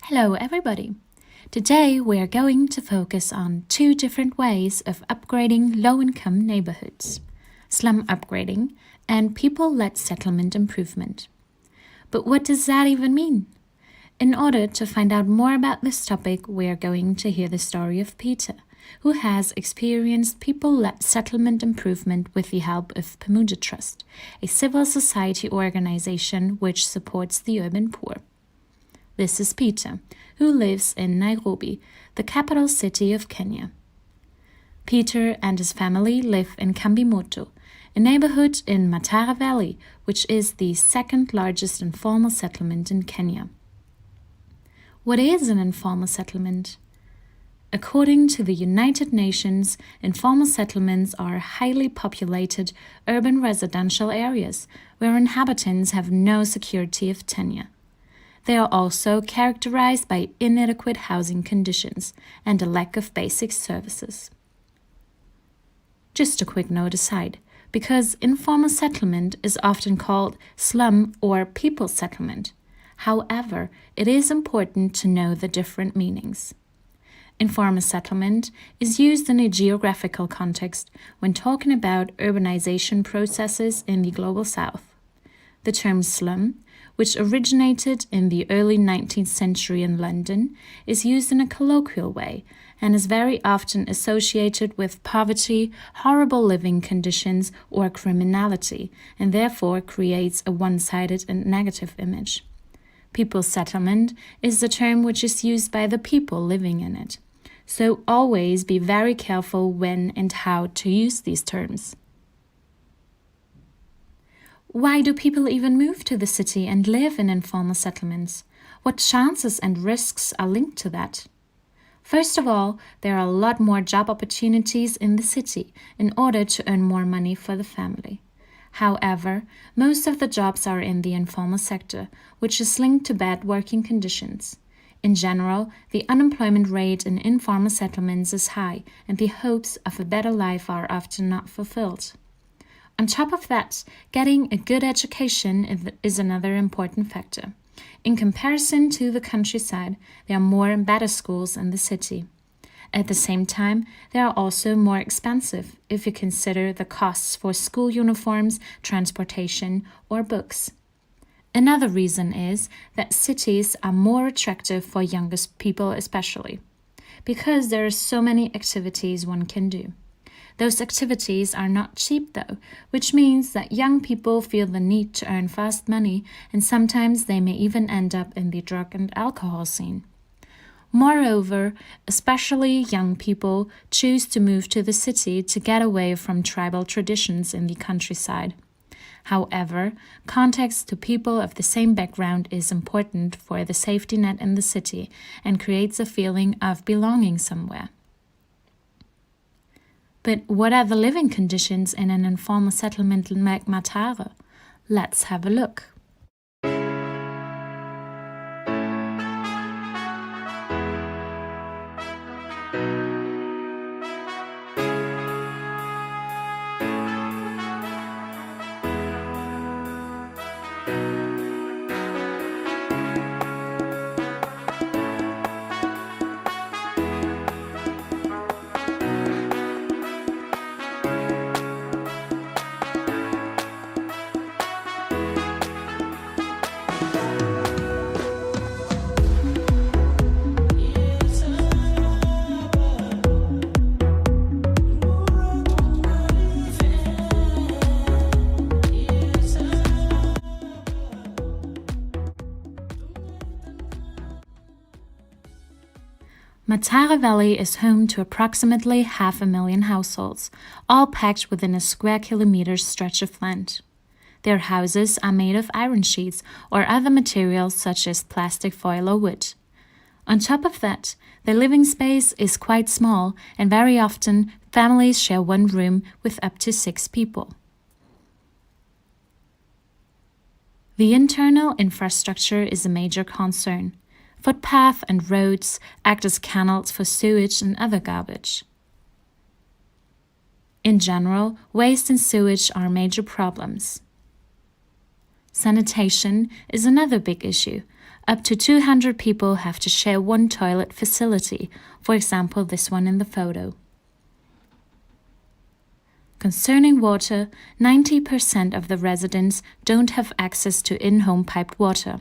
Hello everybody! Today we are going to focus on two different ways of upgrading low-income neighborhoods: slum upgrading and people-led settlement improvement. But what does that even mean? In order to find out more about this topic, we are going to hear the story of Peter, who has experienced people-led settlement improvement with the help of Pamoja Trust, a civil society organization which supports the urban poor. This is Peter, who lives in Nairobi, the capital city of Kenya. Peter and his family live in Kambimoto, a neighborhood in Matara Valley, which is the second largest informal settlement in Kenya. What is an informal settlement? According to the United Nations, informal settlements are highly populated urban residential areas where inhabitants have no security of tenure. They are also characterized by inadequate housing conditions and a lack of basic services. Just a quick note aside, because informal settlement is often called slum or people settlement. However, it is important to know the different meanings. Informal settlement is used in a geographical context when talking about urbanization processes in the Global South. The term slum, which originated in the early 19th century in London, is used in a colloquial way and is very often associated with poverty, horrible living conditions, or criminality, and therefore creates a one-sided and negative image. People settlement is the term which is used by the people living in it. So always be very careful when and how to use these terms. Why do people even move to the city and live in informal settlements? What chances and risks are linked to that? First of all, there are a lot more job opportunities in the city in order to earn more money for the family. However, most of the jobs are in the informal sector, which is linked to bad working conditions. In general, the unemployment rate in informal settlements is high, and the hopes of a better life are often not fulfilled. On top of that, getting a good education is another important factor. In comparison to the countryside, there are more and better schools in the city. At the same time, they are also more expensive if you consider the costs for school uniforms, transportation, or books. Another reason is that cities are more attractive for younger people especially, because there are so many activities one can do. Those activities are not cheap though, which means that young people feel the need to earn fast money, and sometimes they may even end up in the drug and alcohol scene. Moreover, especially young people choose to move to the city to get away from tribal traditions in the countryside. However, context to people of the same background is important for the safety net in the city and creates a feeling of belonging somewhere. But what are the living conditions in an informal settlement like Matara? Let's have a look. Matara Valley is home to approximately 500,000 households, all packed within a square kilometer stretch of land. Their houses are made of iron sheets or other materials such as plastic foil or wood. On top of that, their living space is quite small, and very often families share one room with up to 6 people. The internal infrastructure is a major concern. Footpaths and roads act as canals for sewage and other garbage. In general, waste and sewage are major problems. Sanitation is another big issue. Up to 200 people have to share one toilet facility, for example this one in the photo. Concerning water, 90% of the residents don't have access to in-home piped water.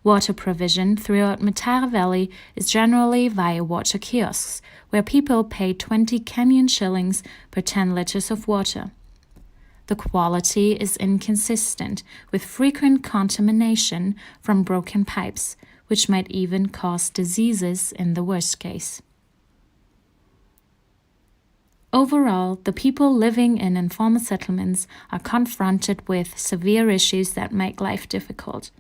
Water provision throughout Matara Valley is generally via water kiosks, where people pay 20 Kenyan shillings per 10 liters of water. The quality is inconsistent, with frequent contamination from broken pipes, which might even cause diseases in the worst case. Overall, the people living in informal settlements are confronted with severe issues that make life difficult.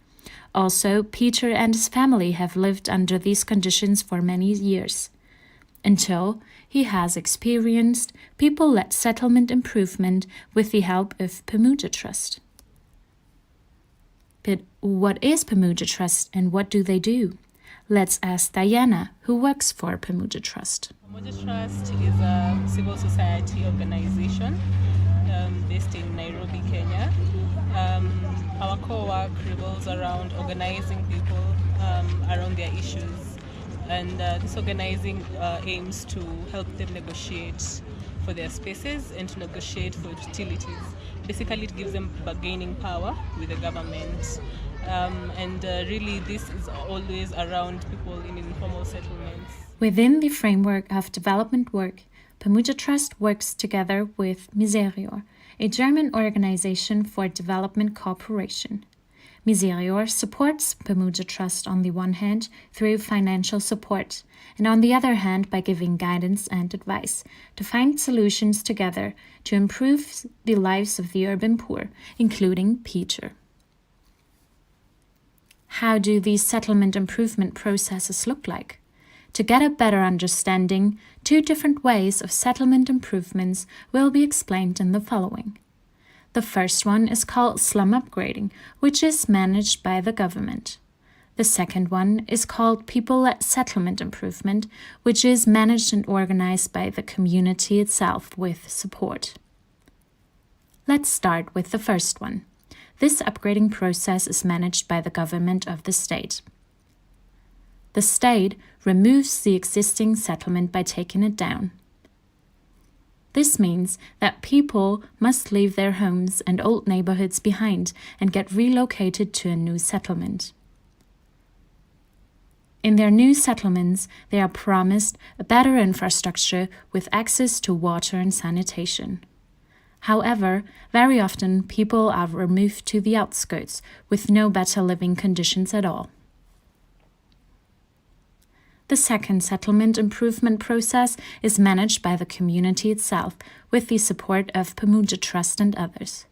Also, Peter and his family have lived under these conditions for many years, until he has experienced people-led settlement improvement with the help of Pamoja Trust. But what is Pamoja Trust and what do they do? Let's ask Diana, who works for Pamoja Trust. Pamoja Trust is a civil society organization based in Nairobi, Kenya. Our core work revolves around organizing people around their issues, and this organizing aims to help them negotiate for their spaces and to negotiate for utilities. Basically, it gives them bargaining power with the government. Really, this is always around people in informal settlements. Within the framework of development work, Pamoja Trust works together with MISEREOR, a German organization for development cooperation. MISEREOR supports Pamoja Trust on the one hand through financial support, and on the other hand by giving guidance and advice to find solutions together to improve the lives of the urban poor, including Peter. How do these settlement improvement processes look like? To get a better understanding, 2 different ways of settlement improvements will be explained in the following. The first one is called Slum Upgrading, which is managed by the government. The second one is called People-led Settlement Improvement, which is managed and organized by the community itself with support. Let's start with the first one. This upgrading process is managed by the government of the state. The state removes the existing settlement by taking it down. This means that people must leave their homes and old neighborhoods behind and get relocated to a new settlement. In their new settlements, they are promised a better infrastructure with access to water and sanitation. However, very often people are removed to the outskirts with no better living conditions at all. The second settlement improvement process is managed by the community itself with the support of Pamoja Trust and others.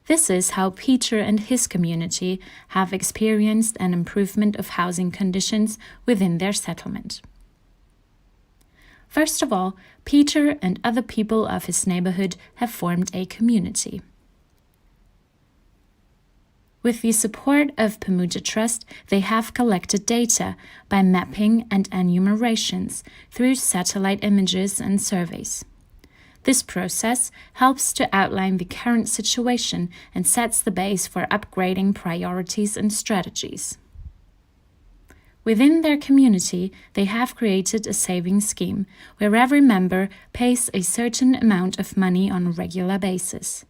This is how Peter and his community have experienced an improvement of housing conditions within their settlement. First of all, Peter and other people of his neighborhood have formed a community. With the support of Pamoja Trust, they have collected data by mapping and enumerations through satellite images and surveys. This process helps to outline the current situation and sets the base for upgrading priorities and strategies. Within their community, they have created a savings scheme where every member pays a certain amount of money on a regular basis.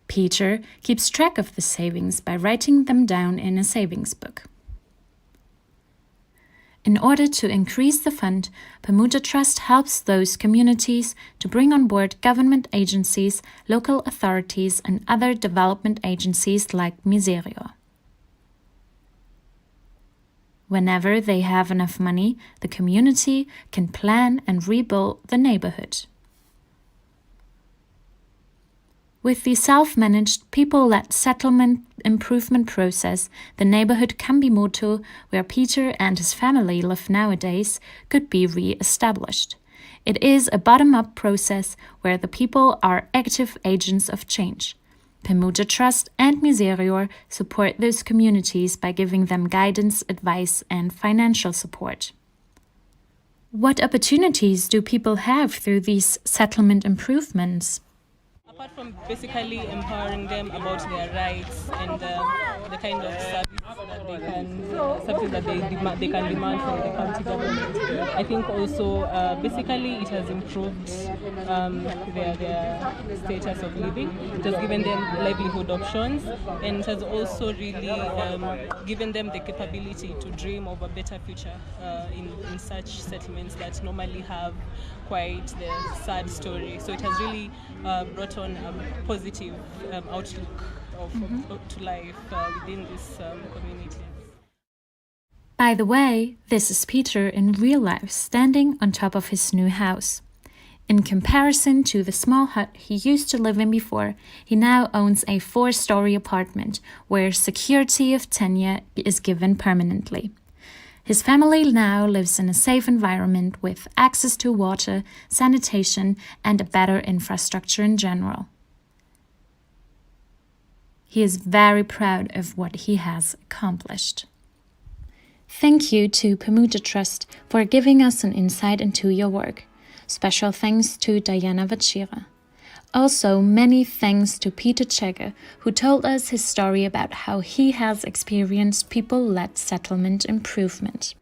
Peter keeps track of the savings by writing them down in a savings book. In order to increase the fund, Pamoja Trust helps those communities to bring on board government agencies, local authorities, and other development agencies like MISEREOR. Whenever they have enough money, the community can plan and rebuild the neighborhood. With the self-managed, people-led settlement improvement process, the neighborhood Kambi-Moto, where Peter and his family live nowadays, could be re-established. It is a bottom-up process where the people are active agents of change. Pamoja Trust and MISEREOR support those communities by giving them guidance, advice, and financial support. What opportunities do people have through these settlement improvements? Apart from basically empowering them about their rights and the kind of services that they can demand from the county government, I think also basically it has improved their status of living. It has given them livelihood options, and it has also really given them the capability to dream of a better future in such settlements that normally have quite the sad story. So it has really brought on a positive outlook to life within this community. By the way, this is Peter in real life standing on top of his new house. In comparison to the small hut he used to live in before, he now owns a 4-story apartment where security of tenure is given permanently. His family now lives in a safe environment with access to water, sanitation, and a better infrastructure in general. He is very proud of what he has accomplished. Thank you to Pamoja Trust for giving us an insight into your work. Special thanks to Diana Vachira. Also, many thanks to Peter Checker, who told us his story about how he has experienced people-led settlement improvement.